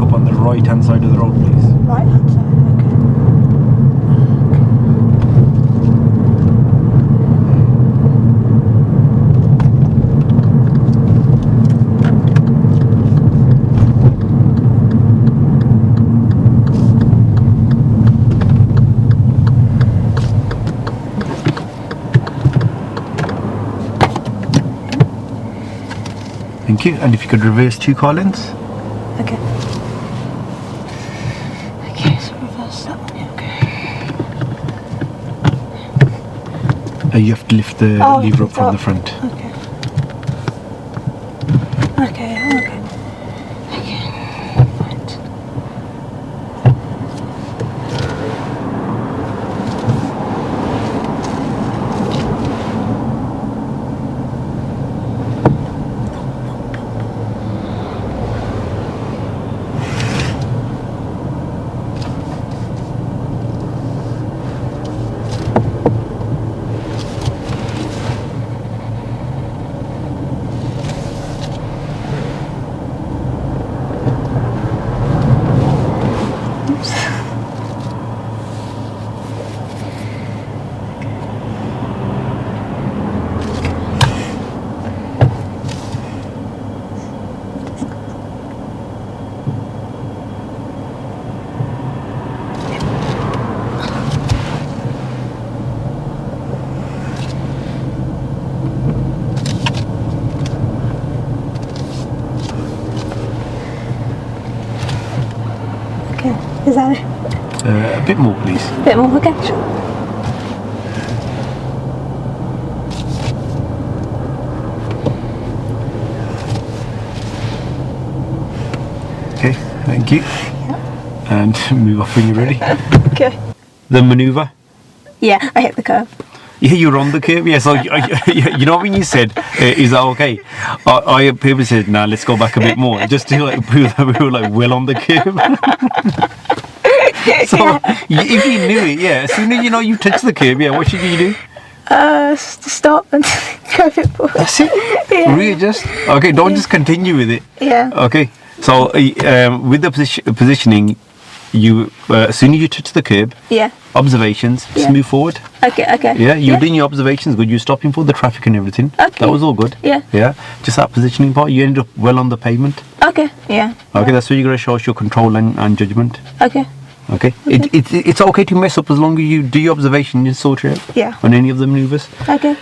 look up on the right hand side of the road, please. Right hand side, Thank you. And if you could reverse 2 car lengths. Okay. Okay, so reverse that one, yeah, okay. You have to lift the lever up from the front. Okay. Okay, okay. Okay. Right. Okay, is that it? A bit more, please. A bit more, okay, sure. Okay, thank you. Yeah. And move off when you're ready. Okay. The manoeuvre. Yeah, I hit the curve. Yeah, you're on the curve. Yeah, so you know when you said, "Is that okay?" I people said, "Nah, let's go back a bit more," just to like prove that we were like well on the curve. So if you knew it, yeah, as soon as you know you touch the curve, yeah, what should you do? Stop and go a bit forward. That's it. Yeah. Readjust. Okay, don't just continue with it. Yeah. Okay, so with the positioning, you as soon as you touch the curb, Yeah. observations, just Yeah. move forward. Okay, okay. Yeah, you're doing your observations good. You're stopping for the traffic and everything. Okay. That was all good. Yeah. Yeah. Just that positioning part, you ended up well on the pavement. Okay, yeah. Okay, that's where you're going to show us your control and judgment. Okay. Okay. It's okay to mess up as long as you do your observation and sort it out Yeah. on any of the manoeuvres. Okay.